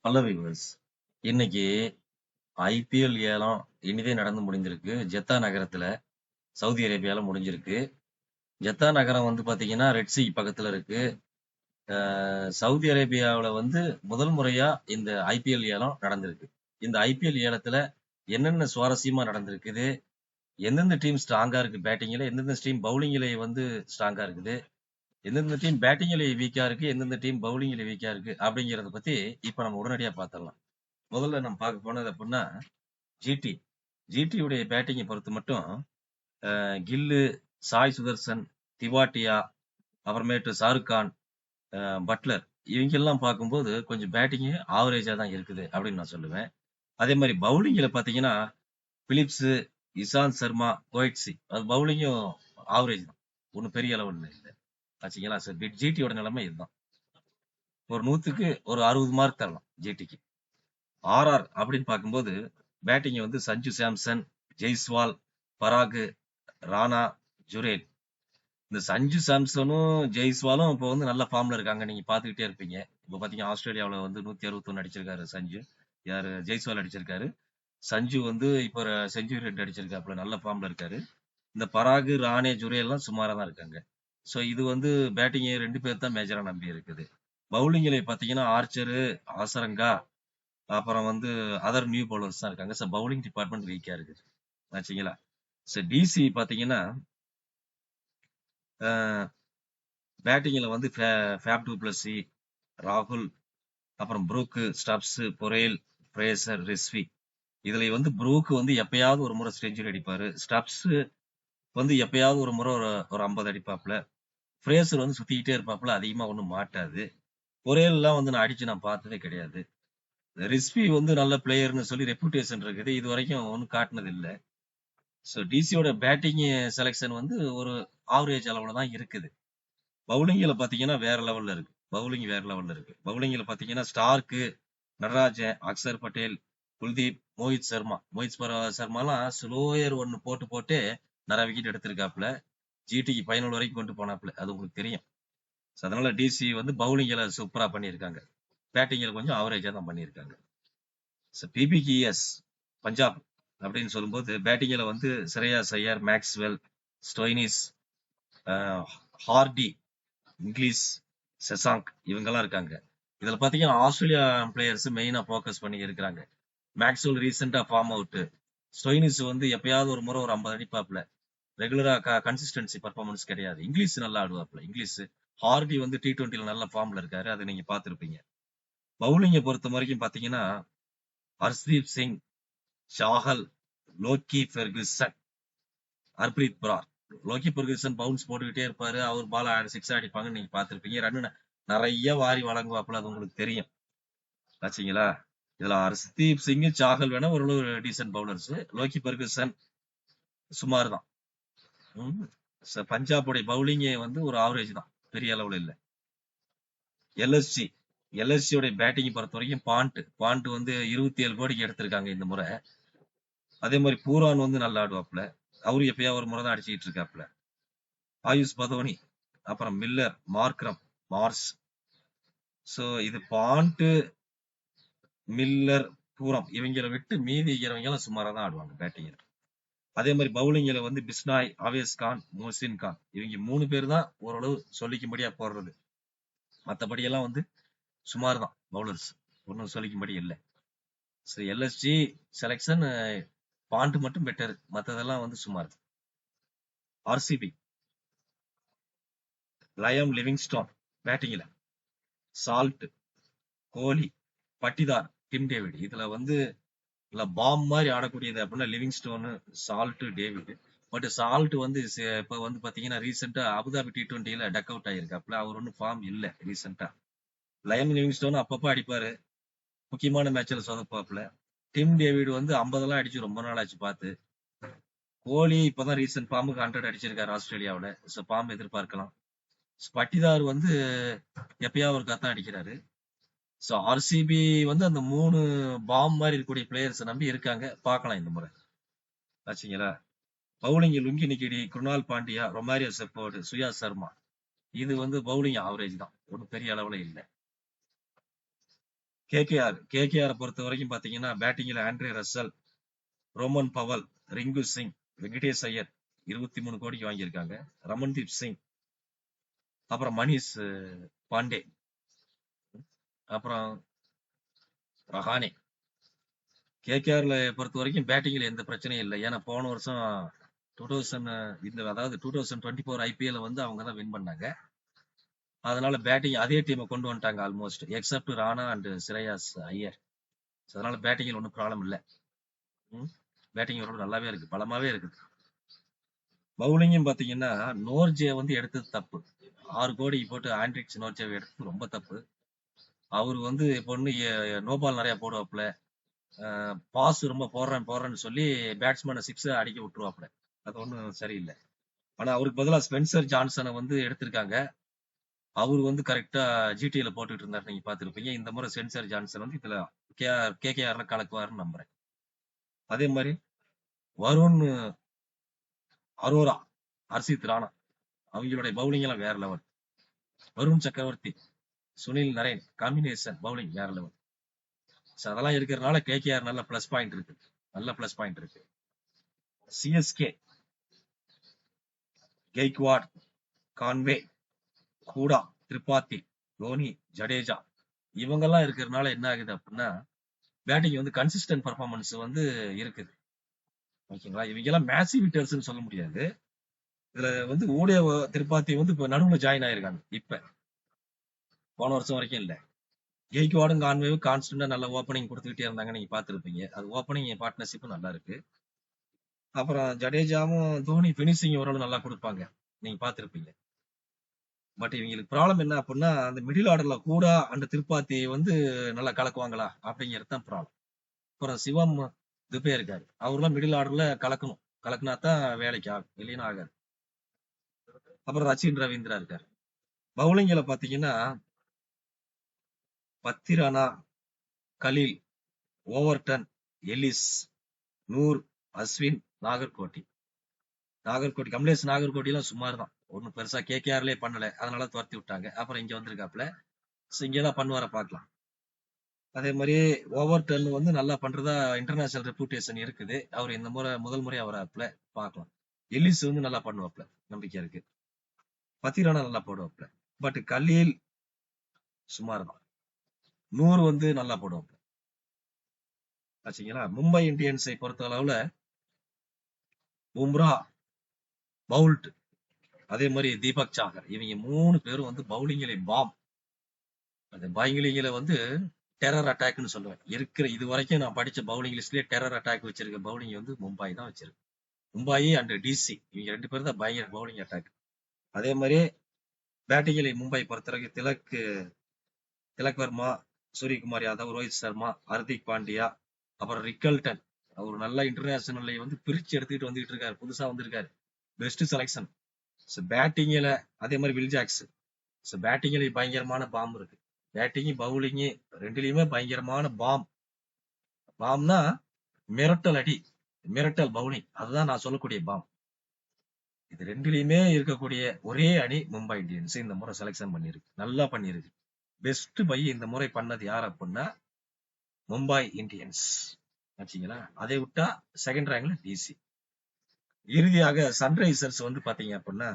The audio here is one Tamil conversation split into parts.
Hello viewers. இன்னைக்கு ஐபிஎல் ஏலம் இனிதே நடந்து முடிந்திருக்கு. ஜெத்தா நகரத்துல, சவுதி அரேபியால முடிஞ்சிருக்கு. ஜெத்தா நகரம் வந்து பாத்தீங்கன்னா ரெட் சி பக்கத்துல இருக்கு. சவுதி அரேபியாவுல வந்து முதல் முறையா இந்த ஐபிஎல் ஏலம் நடந்திருக்கு. இந்த ஐபிஎல் ஏலத்துல என்னென்ன சுவாரஸ்யமா நடந்திருக்குது, எந்தெந்த டீம் ஸ்ட்ராங்கா இருக்கு பேட்டிங்ல, எந்தெந்த டீம் பவுலிங்ல வந்து ஸ்ட்ராங்கா இருக்குது, எந்தெந்த டீம் பேட்டிங்ல வீக்கா இருக்கு, எந்தெந்த டீம் பவுலிங்ல வீக்கா இருக்கு அப்படிங்கறத பத்தி இப்ப நம்ம உடனடியா பாத்திரலாம். முதல்ல நம்ம பார்க்க போனது அப்படின்னா ஜிடி. ஜிடியுடைய பேட்டிங்கை பொறுத்து மட்டும் கில்லு, சாய் சுதர்சன், திவாட்டியா, அப்புறமேட்டு ஷாருக் கான், பட்லர் இவங்க எல்லாம் பார்க்கும்போது கொஞ்சம் பேட்டிங் ஆவரேஜா தான் இருக்குது அப்படின்னு நான் சொல்லுவேன். அதே மாதிரி பவுலிங்ல பாத்தீங்கன்னா பிலிப்ஸ், இசாந்த் சர்மா, கோயிட்ஸி அது பவுலிங்கும் ஆவரேஜ் தான், ஒன்னும் பெரிய அளவு இல்லை ஆச்சுங்களா. ஜிடியோட நிலைமை இதுதான். ஒரு 100க்கு ஒரு 60 மார்க் தரலாம் ஜிடிக்கு. ஆர்ஆர் அப்படின்னு பார்க்கும்போது பேட்டிங் வந்து சஞ்சு சாம்சன், ஜெய்ஸ்வால், பராக், ராணா, ஜுரேல். இந்த சஞ்சு சாம்சனும் ஜெய்ஸ்வாலும் இப்போ வந்து நல்ல ஃபார்ம்ல இருக்காங்க, நீங்க பாத்துக்கிட்டே இருப்பீங்க. இப்போ பாத்தீங்கன்னா ஆஸ்திரேலியாவில வந்து 161 அடிச்சிருக்காரு சஞ்சு. யாரு ஜெய்ஸ்வால் அடிச்சிருக்காரு. சஞ்சு வந்து இப்போ செஞ்சுரி 2 அடிச்சிருக்காப்புல, நல்ல ஃபார்ம்ல இருக்காரு. இந்த பராக், ராணே, ஜுரேல் எல்லாம் சுமாரா தான் இருக்காங்க. சோ இது வந்து பேட்டிங் 2 பேர் தான் மேஜரா நம்பி இருக்குது. பவுலிங்ல பாத்தீங்கன்னா ஆர்ச்சரு, ஆசரங்கா, அப்புறம் வந்து அதர் நியூ பவுலர்ஸ் தான் இருக்காங்க. ஸோ பவுலிங் டிபார்ட்மெண்ட் வீக்கா இருக்குது ஆச்சுங்களா. ஸோ டிசி பாத்தீங்கன்னா பேட்டிங்ல வந்து ஃபேப் டூ பிளஸி, ராகுல், அப்புறம் ப்ரூக், ஸ்டப்ஸ், பொரேல், பிரேசர், ரிஸ்வி. இதுல வந்து ப்ரூக் வந்து எப்பயாவது ஒரு முறை செஞ்சுரி அடிப்பாரு. ஸ்டப்ஸ் வந்து எப்பயாவது ஒரு முறை ஒரு 50 அடிப்பாப்ல. பிரேசர் வந்து சுத்திக்கிட்டே இருப்பாப்ல, அதிகமா ஒண்ணும் மாட்டாது. பொரேல் எல்லாம் வந்து நான் அடிச்சு நான் பார்த்ததே கிடையாது. ரிஸ்வி வந்து நல்ல பிளேயர்னு சொல்லி ரெப்புடேஷன் இருக்குது, இது வரைக்கும் ஒன்றும் காட்டினது இல்லை. ஸோ டிசியோட பேட்டிங் செலெக்ஷன் வந்து ஒரு ஆவரேஜ் அளவுல தான் இருக்குது. பவுலிங்ல பாத்தீங்கன்னா வேற லெவல்ல இருக்கு. பவுலிங் வேற லெவல்ல இருக்கு. பவுலிங்ல பாத்தீங்கன்னா ஸ்டார்க்கு, நடராஜன், அக்சர் பட்டேல், குல்தீப், மோஹித் சர்மா. சர்மாலாம் ஸ்லோயர் ஒன்னு போட்டு போட்டு நிறைய விக்கெட் எடுத்திருக்காப்ல. ஜிடிக்கு ஃபைனல் வரைக்கும் கொண்டு போனாப்ல, அது உங்களுக்கு தெரியும். அதனால டிசி வந்து பவுலிங்ல சூப்பரா பண்ணியிருக்காங்க. பேட்டிங்ல கொஞ்சம் ஆவரேஜா தான் பண்ணியிருக்காங்க. பிபிகேஎஸ் பஞ்சாப் அப்படின்னு சொல்லும்போது பேட்டிங்ல வந்து Shreyas Iyer, Maxwell, Stoinis, Hardie, Inglis, Shashank இவங்கெல்லாம் இருக்காங்க. இதுல பாத்தீங்கன்னா ஆஸ்திரேலியா பிளேயர்ஸ் மெயினா போக்கஸ் பண்ணி இருக்கிறாங்க. மேக்ஸ்வெல் ரீசெண்டா ஃபார்ம் அவுட். ஸ்டோய்னிஸ் வந்து எப்பயாவது ஒரு முறை ஒரு 50 அடிப்பாப்ல. ரெகுலரா கன்சிஸ்டன்சி பர்ஃபார்மன்ஸ் கிடையாது. இங்கிலீஷ் நல்லா ஆடுவாப்ல. இங்கிலீஷ். ஹார்டி வந்து T20 நல்ல ஃபார்ம்ல இருக்காரு, அதை நீங்க பாத்திருப்பீங்க. பவுலிங்கை பொறுத்த வரைக்கும் பாத்தீங்கன்னா Arshdeep Singh, Chahal, Lockie Ferguson, Harpreet Brar. Lockie Ferguson bounce போட்டுக்கிட்டே இருப்பாரு, அவர் பால் 6 அடிப்பாங்க, நீங்க பாத்திருப்பீங்க. ரன் நிறைய வாரி வழங்குவாப்புல, அது உங்களுக்கு தெரியும் ஆச்சுங்களா. இதுல ஹர்ஷ்தீப் சிங், சாகல் வேணா ஓரளவு டீசன்ட் பவுலர்ஸ். லோக்கி ஃபெர்குசன் சுமார் தான். பஞ்சாபுடைய பவுலிங்கே வந்து ஒரு ஆவரேஜ் தான், பெரிய அளவுல இல்ல. எல்எஸ்சி எல்எஸ்சியோட பேட்டிங் பொறுத்த வரைக்கும் பாண்ட் வந்து 27 கோடிக்கு எடுத்திருக்காங்க இந்த முறை. அதே மாதிரி பூரான் வந்து நல்லா ஆடுவாப்ல, அவரு எப்பயா ஒரு முறை தான் அடிச்சுக்கிட்டு இருக்காப்ல. ஆயுஷ் பதோனி, அப்புறம் மில்லர், மார்க்ரம், மார்ஸ். சோ இது பாண்ட், மில்லர், பூரம் இவங்களை விட்டு மீதி இருக்கிறவங்க எல்லாம் சுமாரா தான் ஆடுவாங்க பேட்டிங். அதே மாதிரி பவுலிங்ல வந்து பிஸ்னாய், ஆவேஸ் கான், மோசின் கான் இவங்க 3 பேர் தான் ஓரளவு சொல்லிக்கும்படியா போடுறது. மத்தபடி எல்லாம் வந்து சுமார் தான் பவுலர்ஸ், ஒன்னும் சொல்லிக்கும்படி இல்லை. சரி, எல்எஸ்ஜி செலக்ஷன் பாண்ட் மட்டும் பெட்டர், மத்ததெல்லாம் வந்து சுமார். ஆர்சிபி லயம் லிவிங்ஸ்டோன் பேட்டிங்ல, சால்ட், கோலி, பட்டிதார், டிம் டேவிட். இதுல வந்து பாம் மாதிரி ஆடக்கூடியது அப்படின்னா Livingstone, salt, David. But salt வந்து இப்ப வந்து பாத்தீங்கன்னா ரீசெண்டா அபுதாபி T20 டக் அவுட் ஆயிருக்காப்ல, அவர் ஒன்னும் ஃபார்ம் இல்ல ரீசெண்டா. லயம் லிவிங்ஸ்டோன் அப்பப்ப அடிப்பாரு, முக்கியமான மேட்ச்ல சொதப்பாப்ல. டிம் டேவிட் வந்து 50 எல்லாம் அடிச்சு ரொம்ப நாள் ஆச்சு பார்த்து. கோலி இப்பதான் ரீசெண்ட் ஃபார்முக்கு 100 அடிச்சிருக்காரு ஆஸ்திரேலியாவில, சோ ஃபார்ம் எதிர்பார்க்கலாம். பட்டிதார் வந்து எப்பயாவது ஒரு கத்தான் அடிக்கிறாரு. சோ ஆர்சிபி வந்து அந்த 3 பாம் மாதிரி இருக்கக்கூடிய பிளேயர்ஸ் நம்பி இருக்காங்க, பார்க்கலாம் இந்த முறை ஆச்சுங்களா. Bowling Lungi Ngidi, Krunal Pandya, Romario Shepherd, Suyash Sharma. இது வந்து பவுலிங் ஆவரேஜ் தான், ஒன்றும் பெரிய அளவுல இல்லை. கேகேஆர் பொறுத்த வரைக்கும் பாத்தீங்கன்னா பேட்டிங்ல Andre Russell, Rovman Powell, Rinku Singh, Venkatesh Iyer 23 கோடிக்கு வாங்கியிருக்காங்க. ரமன்தீப் சிங், அப்புறம் மணிஷ் பாண்டே, அப்புறம் ரஹானே. கேகேஆர்ல பொறுத்த வரைக்கும் பேட்டிங்ல எந்த பிரச்சனையும் இல்லை. ஏன்னா போன வருஷம் 2024 ஐபிஎல் வந்து அவங்க தான் வின் பண்ணாங்க. அதனால பேட்டிங் அதே டீமை கொண்டு வந்துட்டாங்க almost, accept Rana and Shreyas Iyer. அதனால பேட்டிங்ல ஒன்றும் ப்ராப்ளம் இல்லை. பேட்டிங் நல்லாவே இருக்கு, பலமாவே இருக்குது. பவுலிங்கும் பாத்தீங்கன்னா நோர்ஜே வந்து எடுத்தது தப்பு. 6 கோடி போட்டு ஆண்ட்ரிக்ஸ் நோர்ஜே எடுத்தது ரொம்ப தப்பு. அவரு வந்து பொண்ணு நோபால் நிறைய போடுவாப்புல, பாஸ் ரொம்ப போடுறேன்னு சொல்லி பேட்ஸ்மேனை 6 அடிக்க விட்டுருவாப்புல. அது ஒன்றும் சரியில்லை. ஆனா அவருக்கு பதிலாக ஸ்பென்சர் ஜான்சனை வந்து எடுத்திருக்காங்க. அவரு வந்து கரெக்டா ஜிடிஏல போட்டுட்டு இருந்தாரு, நீங்க பாத்துருப்பீங்க. இந்த முறை ஸ்பென்சர் ஜான்சன் வந்து இதுல கேகேஆர்ல கலக்குவாருன்னு நம்புறேன். அதே மாதிரி வருண் அரோரா, ஹர்ஷித் ராணா, அவங்களுடைய பவுலிங் எல்லாம் வேற லெவல். வருண் சக்கரவர்த்தி, சுனில் நரேன் காம்பினேஷன் பவுலிங் வேற லெவல். அதெல்லாம் இருக்கிறதுனால கேகேஆர் நல்ல பிளஸ் பாயிண்ட் இருக்கு. சிஎஸ்கே கெய்க்வாட், கான்வே, கூடா, திரிபாத்தி, தோனி, ஜடேஜா இவங்கெல்லாம் இருக்கிறதுனால என்ன ஆகுது அப்படின்னா பேட்டிங் வந்து கன்சிஸ்டன்ட் பர்ஃபார்மன்ஸ் வந்து இருக்குது. ஓகேங்களா? இவங்க எல்லாம் மேசிவ் ஹிட்டர்ஸ் சொல்ல முடியாது. இதுல வந்து ஊடிய திரிபாத்தி வந்து இப்ப நடுவுல ஜாயின் ஆயிருக்காங்க. இப்ப போன வருஷம் வரைக்கும் இல்ல. கெய்க்வாடும் கான்வேவும் கான்ஸ்டன்டா நல்ல ஓப்பனிங் கொடுத்துக்கிட்டே இருந்தாங்க, நீங்க பாத்துருப்பீங்க. அது ஓப்பனிங் பார்ட்னர்ஷிப் நல்லா இருக்கு. அப்புறம் ஜடேஜாவும் தோனி பினிஷிங் ஓரளவு நல்லா கொடுப்பாங்க, நீங்க பாத்துருப்பீங்க. பட் இவங்களுக்கு ப்ராப்ளம் என்ன அப்படின்னா அந்த மிடில் ஆர்டர்ல கூட அந்த திருப்பாத்தி வந்து நல்லா கலக்குவாங்களா அப்படிங்கிறது தான் ப்ராப்ளம். அப்புறம் சிவம் துபே இருக்காரு, அவர்லாம் மிடில் ஆர்டர்ல கலக்குனா தான் வேலைக்கு ஆகும், இல்லைன்னா ஆகாது. அப்புறம் ரச்சின் ரவீந்திரா இருக்காரு. பவுலிங்ல பாத்தீங்கன்னா பத்திரானா, கலீல், ஓவர்டன், எலிஸ், நூர், அஸ்வின், நாகர்கோட்டி. கமலேஷ் நாகர்கோட்டி எல்லாம் சுமார் தான், ஒன்னும் பெருசா கேகேஆர்லயே பண்ணல, அதனால துரத்தி விட்டாங்க. அப்புறம் இங்க வந்திருக்காப்ல, இங்கதான் பண்ணுவார பாக்கலாம். அதே மாதிரி ஓவர்டன் வந்து நல்லா பண்றதா இன்டர்நேஷனல் ரெப்யூட்டேஷன் இருக்குது. அவர் இந்த முறை முதல் முறை அவராப்ல பார்க்கலாம். எலிஸ் வந்து நல்லா பண்ணுவாப்ல, நம்பிக்கை இருக்கு. பத்திரானா நல்லா போடுவாப்ல. பட் கலீல் சுமார் தான். நூறு வந்து நல்லா போடுவாப்ல. ஆச்சுங்களா? மும்பை இந்தியன்ஸை பொறுத்த அளவுல பும்ரா, பவுல்ட், அதே மாதிரி தீபக் சாகர், இவங்க 3 பேரும் வந்து பவுலிங்கில பாம். அந்த பவுலிங்கில வந்து டெரர் அட்டாக்னு சொல்லுவேன். இருக்கிற இது வரைக்கும் நான் படிச்ச பவுலிங் லிஸ்ட்லயே டெரர் அட்டாக் வச்சிருக்க பவுலிங் வந்து மும்பை தான் வச்சிருக்கு. மும்பை அண்ட் டிசி இவங்க 2 பேரும் தான் பயங்கர பவுலிங் அட்டாக். அதே மாதிரி பேட்டிங்ல மும்பை பொறுத்தவரைக்கும் திலக் வர்மா, சூரியகுமார் யாதவ், ரோஹித் சர்மா, ஹர்திக் பாண்டியா, அப்புறம் ரிக்கல்டன். அவர் நல்ல இன்டர்நேஷனல்ல வந்து பிரிச்சு எடுத்துக்கிட்டு வந்துட்டு இருக்காரு, புதுசா வந்திருக்காரு, பெஸ்ட் செலக்ஷன். பேட்டிங்ல அதே மாதிரி வில் ஜாக்ஸ். பேட்டிங்ல பயங்கரமான பாம் இருக்கு. பேட்டிங் பவுலிங் ரெண்டுலயுமே பயங்கரமான பாம்னா மிரட்டல் அடி, மிரட்டல் பவுலிங், அதுதான் நான் சொல்லக்கூடிய பாம். இது ரெண்டுலயுமே இருக்கக்கூடிய ஒரே அணி மும்பை இந்தியன்ஸ் இந்த முறை செலக்ஷன் பண்ணிருக்கு, நல்லா பண்ணிருக்கு. பெஸ்ட் பை இந்த முறை பண்ணது யார் அப்படின்னா மும்பை இந்தியன்ஸ். ஆச்சுங்களா? அதை விட்டா செகண்ட் ரேங்க்ல டிசி. இறுதியாக சன்ரைசர்ஸ் வந்து பாத்தீங்க அப்படின்னா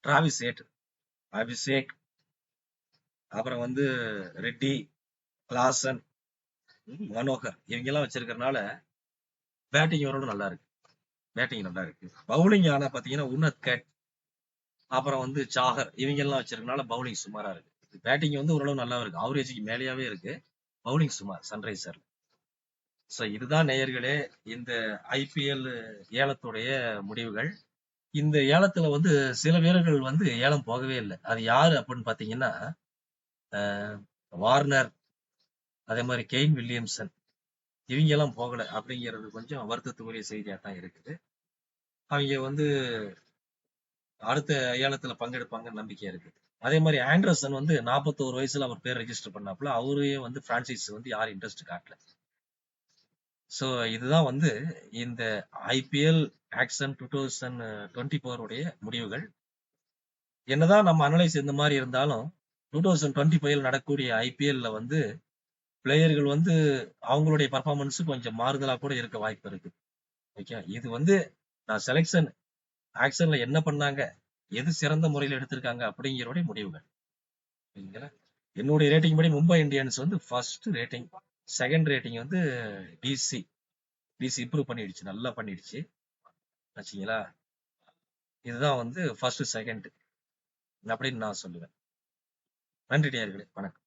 டிராவிஸ் ஹெட், அபிஷேக், அப்புறம் வந்து ரெட்டி, கிளாசன், மனோகர் இவங்க எல்லாம் வச்சிருக்கிறதுனால பேட்டிங் ஓரளவு நல்லா இருக்கு. பவுலிங் ஆனா பாத்தீங்கன்னா உன்னத் கட், அப்புறம் வந்து சாகர் இவங்க எல்லாம் வச்சிருக்கனால பவுலிங் சுமாரா இருக்கு. பேட்டிங் வந்து ஓரளவு நல்லா இருக்கு, ஆவரேஜுக்கு மேலேயாவே இருக்கு. பவுலிங் சுமார் சன்ரைசர். சோ இதுதான் நேயர்களே இந்த ஐபிஎல் ஏலத்துடைய முடிவுகள். இந்த ஏலத்துல வந்து சில வீரர்கள் வந்து ஏலம் போகவே இல்லை. அது யாரு அப்படின்னு பாத்தீங்கன்னா வார்னர், அதே மாதிரி கெயின் வில்லியம்சன் இவங்க எல்லாம் போகல அப்படிங்கிறது கொஞ்சம் வருத்தத்துக்குரிய செய்தியா தான் இருக்குது. அவங்க வந்து அடுத்த ஏலத்துல பங்கெடுப்பாங்கன்னு நம்பிக்கை இருக்கு. அதே மாதிரி ஆண்டர்சன் வந்து 41 வயசுல அவர் பேர் ரெஜிஸ்டர் பண்ணாப்புல, அவரையும் வந்து பிரான்சைஸ் வந்து யாரும் இன்ட்ரெஸ்ட் காட்டல. சோ இதுதான் வந்து இந்த ஐபிஎல் ஆக்ஷன் 2024 உடைய முடிவுகள். என்னதான் நம்ம அனலைஸ் இந்த மாதிரி இருந்தாலும் 2025 நடக்கக்கூடிய ஐபிஎல்ல வந்து பிளேயர்கள் வந்து அவங்களுடைய பர்ஃபார்மன்ஸ் கொஞ்சம் மாறுதலா கூட இருக்க வாய்ப்பு இருக்கு. ஓகே, இது வந்து நான் செலக்ஷன் ஆக்ஷன்ல என்ன பண்ணாங்க, எது சிறந்த முறையில் எடுத்திருக்காங்க அப்படிங்கிறோட முடிவுகள். சரிங்களா? என்னுடைய ரேட்டிங் படி மும்பை இந்தியன்ஸ் வந்து ஃபர்ஸ்ட் ரேட்டிங், செகண்ட் ரேட்டிங் வந்து டிசி. டிசி இம்ப்ரூவ் பண்ணிடுச்சு, நல்லா பண்ணிடுச்சு. ஆச்சுங்களா? இதுதான் வந்து ஃபர்ஸ்ட் செகண்ட் அப்படின்னு நான் சொல்லுவேன். நன்றி நேயர்களே, வணக்கம்.